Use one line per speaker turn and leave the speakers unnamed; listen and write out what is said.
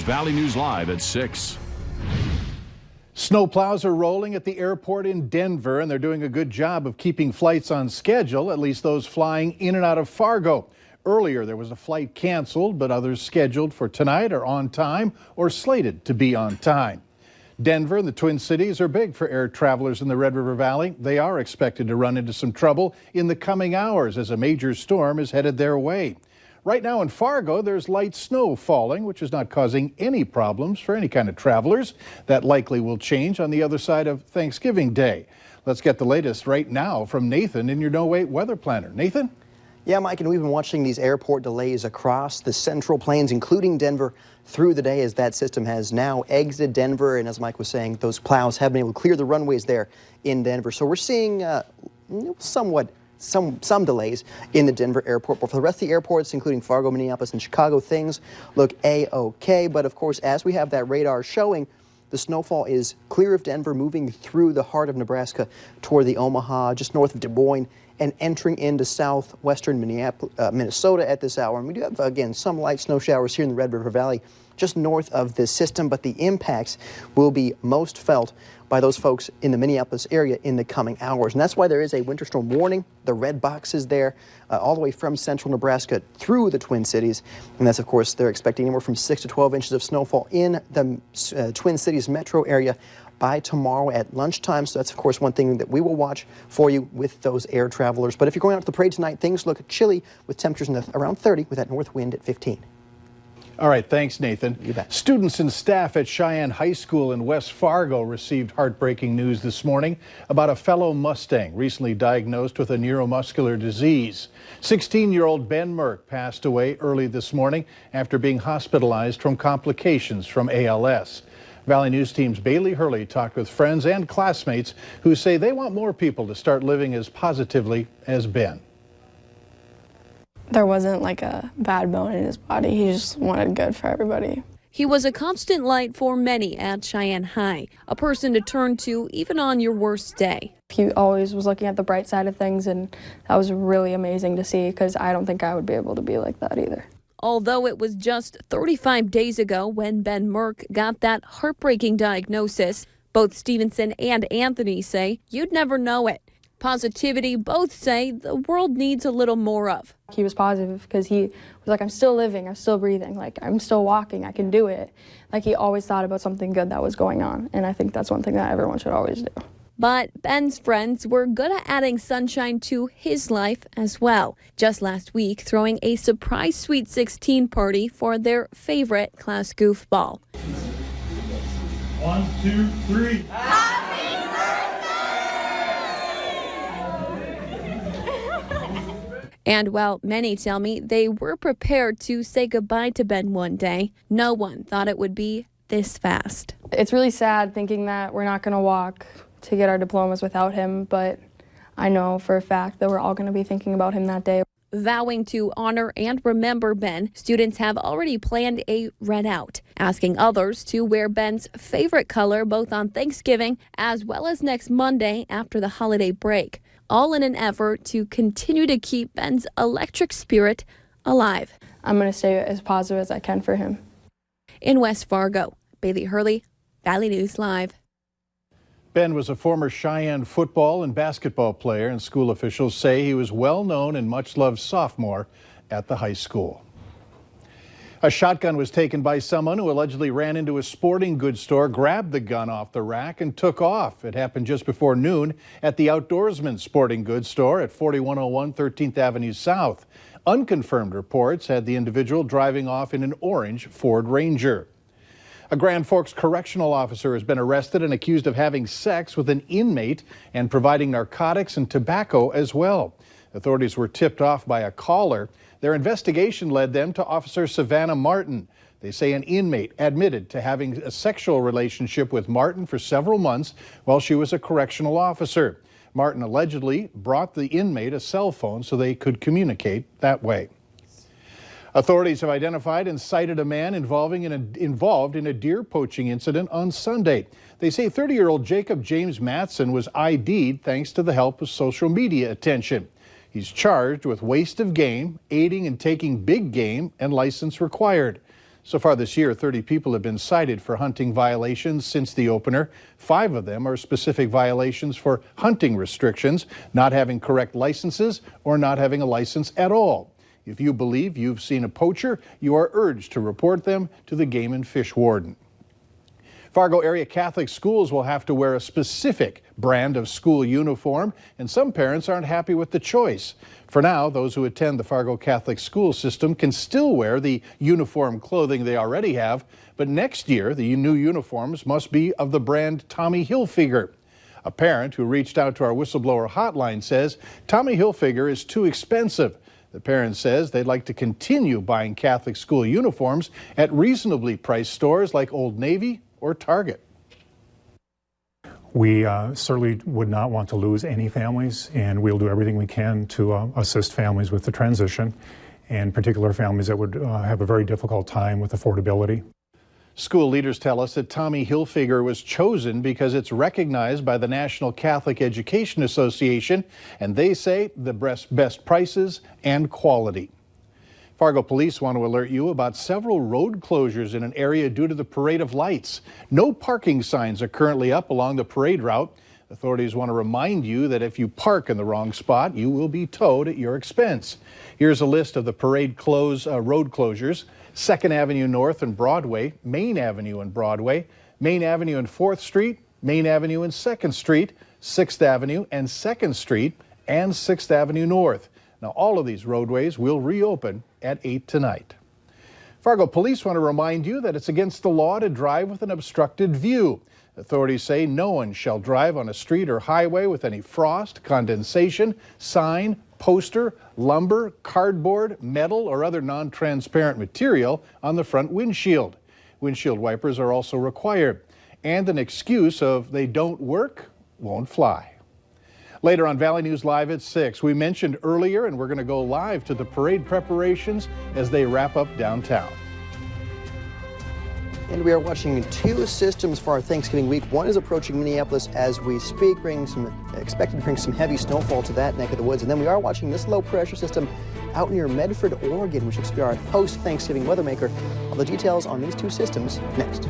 Valley News Live at 6.
Snowplows are rolling at the airport in Denver, and they're doing a good job of keeping flights on schedule, at least those flying in and out of Fargo. Earlier, there was a flight canceled, but others scheduled for tonight are on time or slated to be on time. Denver and the Twin Cities are big for air travelers in the Red River Valley. They are expected to run into some trouble in the coming hours as a major storm is headed their way. Right now in Fargo, there's light snow falling, which is not causing any problems for any kind of travelers. That likely will change on the other side of Thanksgiving Day. Let's get the latest right now from Nathan in your No Wait weather planner. Nathan?
Yeah, Mike, and we've been watching these airport delays across the Central Plains, including Denver, through the day as that system has now exited Denver. And as Mike was saying, those plows have been able to clear the runways there in Denver. So we're seeing some delays in the Denver airport, but for the rest of the airports, including Fargo, Minneapolis, and Chicago, things look a-okay. But of course, as we have that radar showing, the snowfall is clear of Denver, moving through the heart of Nebraska toward the Omaha, just north of Des Moines, and entering into southwestern Minnesota at this hour. And we do have, again, some light snow showers here in the Red River Valley, just north of this system, but the impacts will be most felt by those folks in the Minneapolis area in the coming hours. And that's why there is a winter storm warning. The red box is there all the way from central Nebraska through the Twin Cities. And that's, of course, they're expecting anywhere from 6 to 12 inches of snowfall in the Twin Cities metro area by tomorrow at lunchtime. So that's, of course, one thing that we will watch for you with those air travelers. But if you're going out to the parade tonight, things look chilly with temperatures in around 30 with that north wind at 15.
All right, thanks, Nathan.
You bet.
Students and staff at Cheyenne High School in West Fargo received heartbreaking news this morning about a fellow Mustang recently diagnosed with a neuromuscular disease. 16-year-old Ben Merck passed away early this morning after being hospitalized from complications from ALS. Valley News Team's Bailey Hurley talked with friends and classmates who say they want more people to start living as positively as Ben.
There wasn't like a bad bone in his body. He just wanted good for everybody.
He was a constant light for many at Cheyenne High, a person to turn to even on your worst day.
He always was looking at the bright side of things, and that was really amazing to see because I don't think I would be able to be like that either.
Although it was just 35 days ago when Ben Merck got that heartbreaking diagnosis, both Stevenson and Anthony say you'd never know it. Positivity, both say the world needs a little more of.
He was positive because he was like, I'm still living, I'm still breathing, like I'm still walking, I can do it. Like he always thought about something good that was going on, and I think that's one thing that everyone should always do.
But Ben's friends were good at adding sunshine to his life as well. Just last week, throwing a surprise Sweet 16 party for their favorite class goofball.
1, 2, 3.
Happy birthday! And while many tell me they were prepared to say goodbye to Ben one day, no one thought it would be this fast.
It's really sad thinking that we're not going to walk to get our diplomas without him, but I know for a fact that we're all going to be thinking about him that day.
Vowing to honor and remember Ben, students have already planned a red out, asking others to wear Ben's favorite color both on Thanksgiving as well as next Monday after the holiday break, all in an effort to continue to keep Ben's electric spirit alive.
I'm going to stay as positive as I can for him.
In West Fargo, Bailey Hurley, Valley News Live.
Ben was a former Cheyenne football and basketball player, and school officials say he was well-known and much-loved sophomore at the high school. A shotgun was taken by someone who allegedly ran into a sporting goods store, grabbed the gun off the rack, and took off. It happened just before noon at the Outdoorsman Sporting Goods store at 4101 13th Avenue South. Unconfirmed reports had the individual driving off in an orange Ford Ranger. A Grand Forks correctional officer has been arrested and accused of having sex with an inmate and providing narcotics and tobacco as well. Authorities were tipped off by a caller. Their investigation led them to Officer Savannah Martin. They say an inmate admitted to having a sexual relationship with Martin for several months while she was a correctional officer. Martin allegedly brought the inmate a cell phone so they could communicate that way. Authorities have identified and cited a man involved in a deer poaching incident on Sunday. They say 30-year-old Jacob James Matson was ID'd thanks to the help of social media attention. He's charged with waste of game, aiding and taking big game, and license required. So far this year, 30 people have been cited for hunting violations since the opener. 5 of them are specific violations for hunting restrictions, not having correct licenses or not having a license at all. If you believe you've seen a poacher, you are urged to report them to the Game and Fish Warden. Fargo area Catholic schools will have to wear a specific brand of school uniform, and some parents aren't happy with the choice. For now, those who attend the Fargo Catholic school system can still wear the uniform clothing they already have, but next year the new uniforms must be of the brand Tommy Hilfiger. A parent who reached out to our whistleblower hotline says Tommy Hilfiger is too expensive. The parent says they'd like to continue buying Catholic school uniforms at reasonably priced stores like Old Navy or Target.
We certainly would not want to lose any families, and we'll do everything we can to assist families with the transition, and particular families that would have a very difficult time with affordability.
School leaders tell us that Tommy Hilfiger was chosen because it's recognized by the National Catholic Education Association, and they say the best prices and quality. Fargo police want to alert you about several road closures in an area due to the Parade of Lights. No parking signs are currently up along the parade route. Authorities want to remind you that if you park in the wrong spot, you will be towed at your expense. Here's a list of the parade road closures: 2nd Avenue North and Broadway, Main Avenue and Broadway, Main Avenue and 4th Street, Main Avenue and 2nd Street, 6th Avenue and 2nd Street, and 6th Avenue North. Now, all of these roadways will reopen at 8 tonight. Fargo police want to remind you that it's against the law to drive with an obstructed view. Authorities say no one shall drive on a street or highway with any frost, condensation, sign, poster, lumber, cardboard, metal, or other non-transparent material on the front windshield. Windshield wipers are also required, and an excuse of they don't work won't fly. Later on Valley News Live at 6, we mentioned earlier, and we're going to go live to the parade preparations as they wrap up downtown.
And we are watching 2 systems for our Thanksgiving week. One is approaching Minneapolis as we speak, expected to bring some heavy snowfall to that neck of the woods. And then we are watching this low pressure system out near Medford, Oregon, which will be our post-Thanksgiving weather maker. All the details on these 2 systems next.